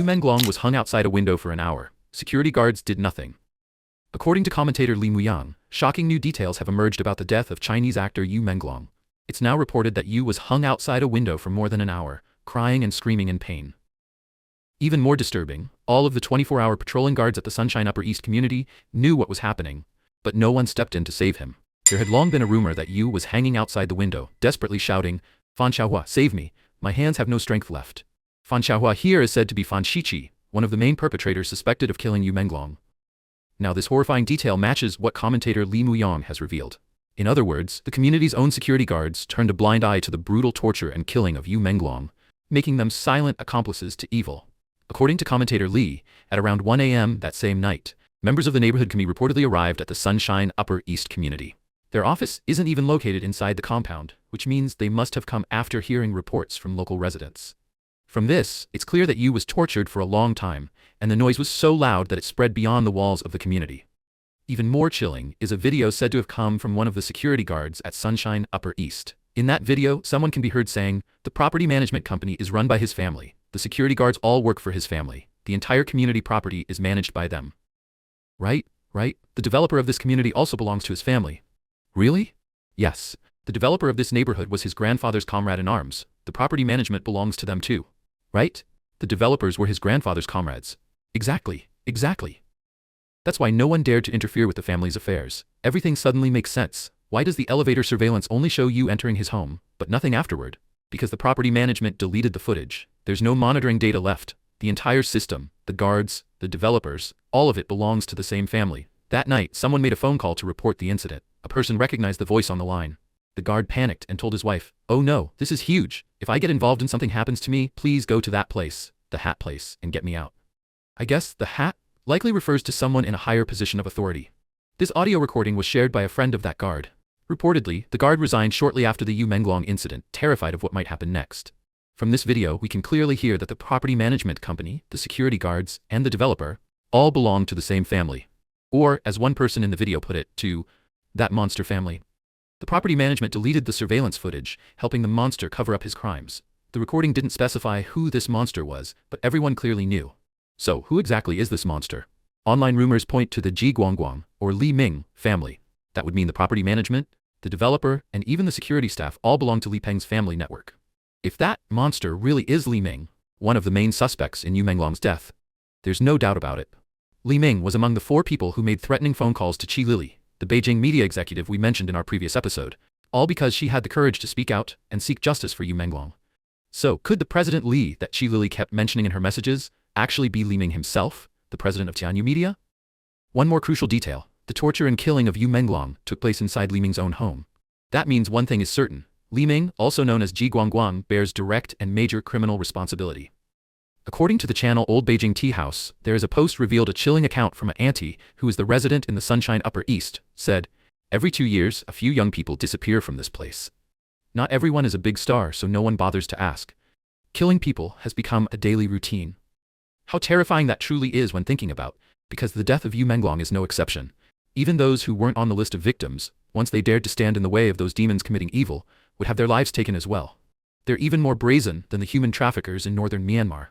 Yu Menglong was hung outside a window for an hour. Security guards did nothing. According to commentator Li Muyang, shocking new details have emerged about the death of Chinese actor Yu Menglong. It's now reported that Yu was hung outside a window for more than an hour, crying and screaming in pain. Even more disturbing, all of the 24-hour patrolling guards at the Sunshine Upper East community knew what was happening, but no one stepped in to save him. There had long been a rumor that Yu was hanging outside the window, desperately shouting, "Fan Xiaohua, save me, my hands have no strength left." Fan Xiaohua here is said to be Fan Shiqi, one of the main perpetrators suspected of killing Yu Menglong. Now this horrifying detail matches what commentator Li Muyang has revealed. In other words, the community's own security guards turned a blind eye to the brutal torture and killing of Yu Menglong, making them silent accomplices to evil. According to commentator Li, at around 1 a.m. that same night, members of the neighborhood committee reportedly arrived at the Sunshine Upper East community. Their office isn't even located inside the compound, which means they must have come after hearing reports from local residents. From this, it's clear that Yu was tortured for a long time, and the noise was so loud that it spread beyond the walls of the community. Even more chilling is a video said to have come from one of the security guards at Sunshine Upper East. In that video, someone can be heard saying, "The property management company is run by his family. The security guards all work for his family. The entire community property is managed by them." Right. The developer of this community also belongs to his family. Really? Yes. The developer of this neighborhood was his grandfather's comrade in arms. The property management belongs to them too. Right? The developers were his grandfather's comrades. Exactly. That's why no one dared to interfere with the family's affairs. Everything suddenly makes sense. Why does the elevator surveillance only show Yu entering his home, but nothing afterward? Because the property management deleted the footage. There's no monitoring data left. The entire system, the guards, the developers, all of it belongs to the same family. That night, someone made a phone call to report the incident. A person recognized the voice on the line. The guard panicked and told his wife, "Oh no, this is huge. If I get involved and something happens to me, please go to that place, the hat place, and get me out." I guess the hat likely refers to someone in a higher position of authority. This audio recording was shared by a friend of that guard. Reportedly, the guard resigned shortly after the Yu Menglong incident, terrified of what might happen next. From this video, we can clearly hear that the property management company, the security guards, and the developer all belong to the same family. Or, as one person in the video put it, to that monster family. The property management deleted the surveillance footage, helping the monster cover up his crimes. The recording didn't specify who this monster was, but everyone clearly knew. So, who exactly is this monster? Online rumors point to the Ji Guangguang, or Li Ming, family. That would mean the property management, the developer, and even the security staff all belong to Li Peng's family network. If that monster really is Li Ming, one of the main suspects in Yu Menglong's death, there's no doubt about it. Li Ming was among the 4 people who made threatening phone calls to Qi Lili, the Beijing media executive we mentioned in our previous episode, all because she had the courage to speak out and seek justice for Yu Menglong. So, could the President Li that Qi Lili kept mentioning in her messages actually be Li Ming himself, the president of Tianyu Media? One more crucial detail, the torture and killing of Yu Menglong took place inside Li Ming's own home. That means one thing is certain, Li Ming, also known as Ji Guangguang, bears direct and major criminal responsibility. According to the channel Old Beijing Tea House, there is a post revealed a chilling account from an auntie, who is the resident in the Sunshine Upper East, said, "Every 2 years, a few young people disappear from this place. Not everyone is a big star, so no one bothers to ask. Killing people has become a daily routine." How terrifying that truly is when thinking about, because the death of Yu Menglong is no exception. Even those who weren't on the list of victims, once they dared to stand in the way of those demons committing evil, would have their lives taken as well. They're even more brazen than the human traffickers in northern Myanmar,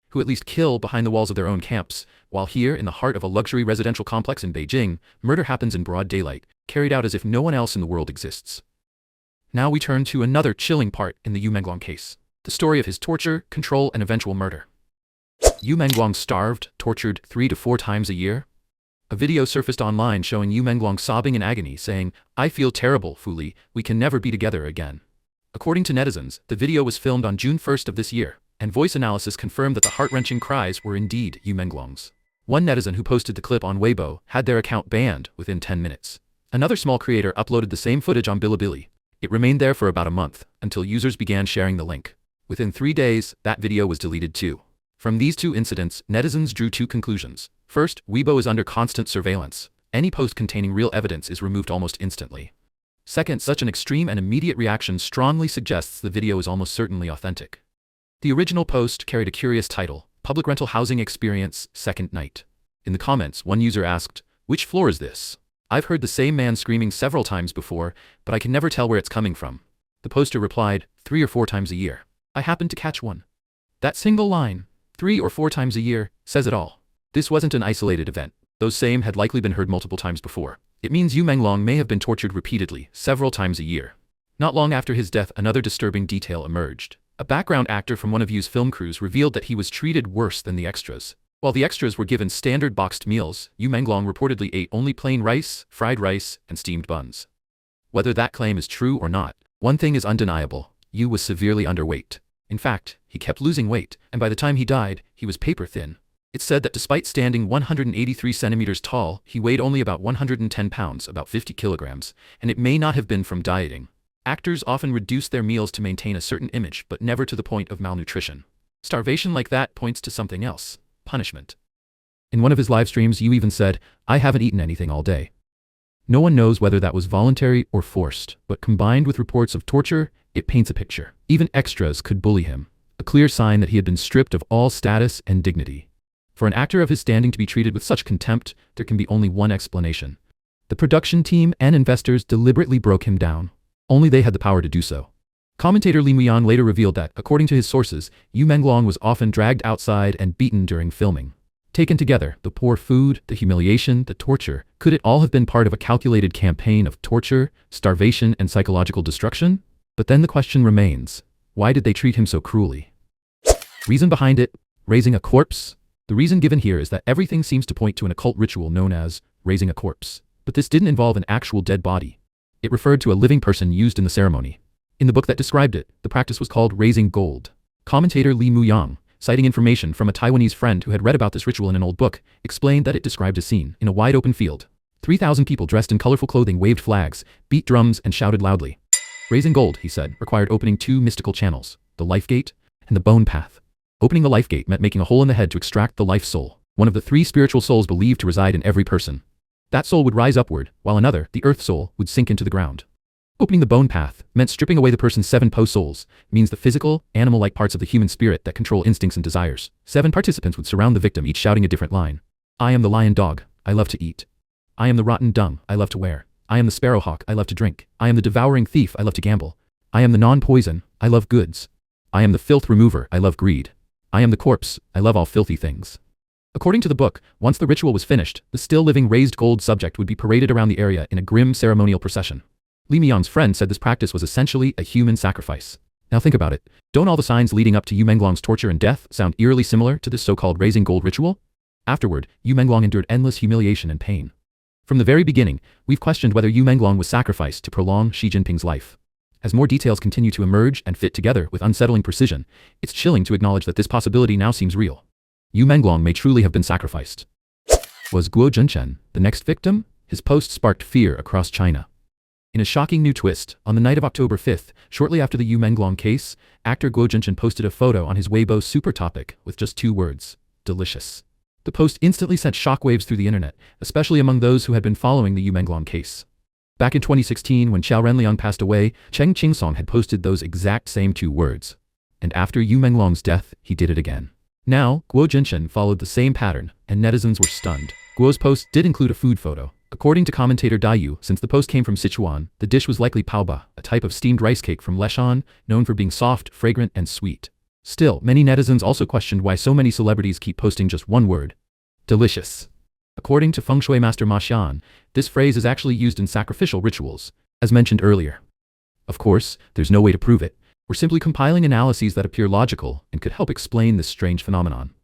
who at least kill behind the walls of their own camps, while here in the heart of a luxury residential complex in Beijing, murder happens in broad daylight, carried out as if no one else in the world exists. Now we turn to another chilling part in the Yu Menglong case, the story of his torture, control, and eventual murder. Yu Menglong starved, tortured 3 to 4 times a year? A video surfaced online showing Yu Menglong sobbing in agony, saying, "I feel terrible, Fuli, we can never be together again." According to netizens, the video was filmed on June 1st of this year, and voice analysis confirmed that the heart-wrenching cries were indeed Yu Menglong's. One netizen who posted the clip on Weibo had their account banned within 10 minutes. Another small creator uploaded the same footage on Bilibili. It remained there for about a month, until users began sharing the link. Within 3 days, that video was deleted too. From these 2 incidents, netizens drew 2 conclusions. First, Weibo is under constant surveillance. Any post containing real evidence is removed almost instantly. Second, such an extreme and immediate reaction strongly suggests the video is almost certainly authentic. The original post carried a curious title, Public Rental Housing Experience, Second Night. In the comments, one user asked, "Which floor is this? I've heard the same man screaming several times before, but I can never tell where it's coming from." The poster replied, 3 or 4 times a year. I happened to catch one. That single line, 3 or 4 times a year, says it all. This wasn't an isolated event. Those same had likely been heard multiple times before. It means Yu Menglong may have been tortured repeatedly, several times a year. Not long after his death, another disturbing detail emerged. A background actor from one of Yu's film crews revealed that he was treated worse than the extras. While the extras were given standard boxed meals, Yu Menglong reportedly ate only plain rice, fried rice, and steamed buns. Whether that claim is true or not, one thing is undeniable: Yu was severely underweight. In fact, he kept losing weight, and by the time he died, he was paper thin. It's said that despite standing 183 centimeters tall, he weighed only about 110 pounds, about 50 kilograms, and it may not have been from dieting. Actors often reduce their meals to maintain a certain image, but never to the point of malnutrition. Starvation like that points to something else: punishment. In one of his live streams, Yu even said, "I haven't eaten anything all day." No one knows whether that was voluntary or forced, but combined with reports of torture, it paints a picture. Even extras could bully him, a clear sign that he had been stripped of all status and dignity. For an actor of his standing to be treated with such contempt, there can be only one explanation. The production team and investors deliberately broke him down. Only they had the power to do so. Commentator Li Muyan later revealed that, according to his sources, Yu Menglong was often dragged outside and beaten during filming. Taken together, the poor food, the humiliation, the torture, could it all have been part of a calculated campaign of torture, starvation, and psychological destruction? But then the question remains: why did they treat him so cruelly? Reason behind it: raising a corpse? The reason given here is that everything seems to point to an occult ritual known as raising a corpse. But this didn't involve an actual dead body. It referred to a living person used in the ceremony. In the book that described it, the practice was called raising gold. Commentator Li Muyan, citing information from a Taiwanese friend who had read about this ritual in an old book, explained that it described a scene in a wide open field. 3,000 people dressed in colorful clothing waved flags, beat drums, and shouted loudly. Raising gold, he said, required opening 2 mystical channels: the life gate and the bone path. Opening the life gate meant making a hole in the head to extract the life soul, one of the 3 spiritual souls believed to reside in every person. That soul would rise upward, while another, the earth soul, would sink into the ground. Opening the bone path meant stripping away the person's 7 souls, means the physical, animal-like parts of the human spirit that control instincts and desires. 7 participants would surround the victim, each shouting a different line. I am the lion dog, I love to eat. I am the rotten dung, I love to wear. I am the sparrowhawk, I love to drink. I am the devouring thief, I love to gamble. I am the non-poison, I love goods. I am the filth remover, I love greed. I am the corpse, I love all filthy things. According to the book, once the ritual was finished, the still-living raised gold subject would be paraded around the area in a grim ceremonial procession. Li Muyan's friend said this practice was essentially a human sacrifice. Now think about it. Don't all the signs leading up to Yu Menglong's torture and death sound eerily similar to this so-called raising gold ritual? Afterward, Yu Menglong endured endless humiliation and pain. From the very beginning, we've questioned whether Yu Menglong was sacrificed to prolong Xi Jinping's life. As more details continue to emerge and fit together with unsettling precision, it's chilling to acknowledge that this possibility now seems real. Yu Menglong may truly have been sacrificed. Was Guo Junchen the next victim? His post sparked fear across China. In a shocking new twist, on the night of October 5th, shortly after the Yu Menglong case, actor Guo Junchen posted a photo on his Weibo super topic with just 2 words: delicious. The post instantly sent shockwaves through the internet, especially among those who had been following the Yu Menglong case. Back in 2016, when Xiao Renliang passed away, Cheng Qingsong had posted those exact same 2 words. And after Yu Menglong's death, he did it again. Now, Guo Junchen followed the same pattern, and netizens were stunned. Guo's post did include a food photo. According to commentator Dayu, since the post came from Sichuan, the dish was likely paoba, a type of steamed rice cake from Leshan, known for being soft, fragrant, and sweet. Still, many netizens also questioned why so many celebrities keep posting just 1 word: delicious. According to feng shui master Ma Xian, this phrase is actually used in sacrificial rituals, as mentioned earlier. Of course, there's no way to prove it. We're simply compiling analyses that appear logical and could help explain this strange phenomenon.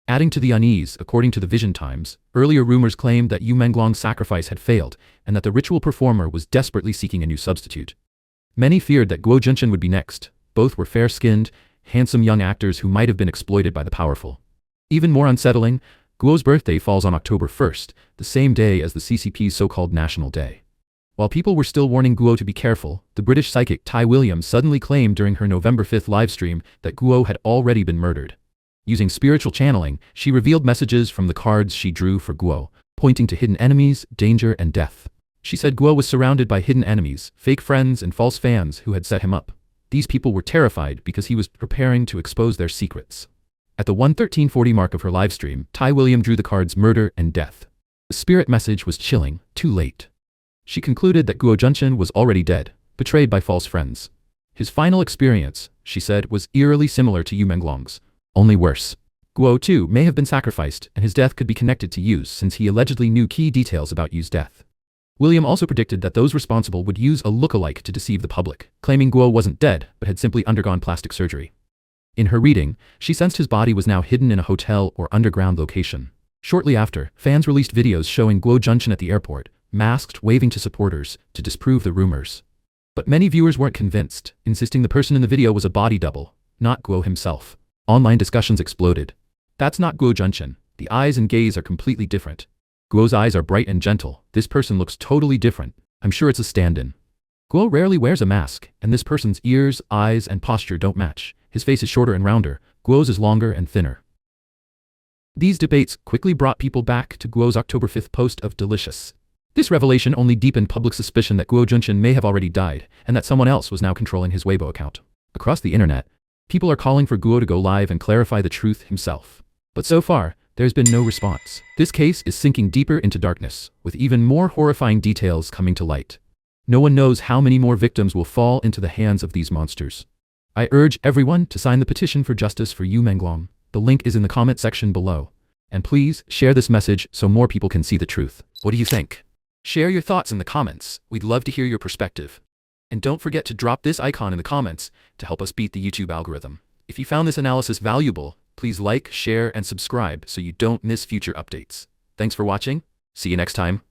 Adding to the unease, according to the Vision Times, earlier rumors claimed that Yu Menglong's sacrifice had failed and that the ritual performer was desperately seeking a new substitute. Many feared that Guo Junchen would be next. Both were fair-skinned, handsome young actors who might have been exploited by the powerful. Even more unsettling, Guo's birthday falls on October 1st, the same day as the CCP's so-called National Day. While people were still warning Guo to be careful, the British psychic Tai Williams suddenly claimed during her November 5th livestream that Guo had already been murdered. Using spiritual channeling, she revealed messages from the cards she drew for Guo, pointing to hidden enemies, danger, and death. She said Guo was surrounded by hidden enemies, fake friends, and false fans who had set him up. These people were terrified because he was preparing to expose their secrets. At the 1:13:40 mark of her livestream, Tai William drew the cards murder and death. The spirit message was chilling, too late. She concluded that Guo Junchen was already dead, betrayed by false friends. His final experience, she said, was eerily similar to Yu Menglong's, only worse. Guo too may have been sacrificed, and his death could be connected to Yu's since he allegedly knew key details about Yu's death. William also predicted that those responsible would use a look-alike to deceive the public, claiming Guo wasn't dead but had simply undergone plastic surgery. In her reading, she sensed his body was now hidden in a hotel or underground location. Shortly after, fans released videos showing Guo Junchen at the airport, masked, waving to supporters, to disprove the rumors. But many viewers weren't convinced, insisting the person in the video was a body double, not Guo himself. Online discussions exploded. That's not Guo Junchen. The eyes and gaze are completely different. Guo's eyes are bright and gentle. This person looks totally different. I'm sure it's a stand-in. Guo rarely wears a mask, and this person's ears, eyes, and posture don't match. His face is shorter and rounder. Guo's is longer and thinner. These debates quickly brought people back to Guo's October 5th post of Delicious. This revelation only deepened public suspicion that Guo Junchen may have already died, and that someone else was now controlling his Weibo account. Across the internet, people are calling for Guo to go live and clarify the truth himself. But so far, there's been no response. This case is sinking deeper into darkness, with even more horrifying details coming to light. No one knows how many more victims will fall into the hands of these monsters. I urge everyone to sign the petition for justice for Yu Menglong. The link is in the comment section below. And please share this message so more people can see the truth. What do you think? Share your thoughts in the comments. We'd love to hear your perspective. And don't forget to drop this icon in the comments to help us beat the YouTube algorithm. If you found this analysis valuable, please like, share, and subscribe so you don't miss future updates. Thanks for watching. See you next time.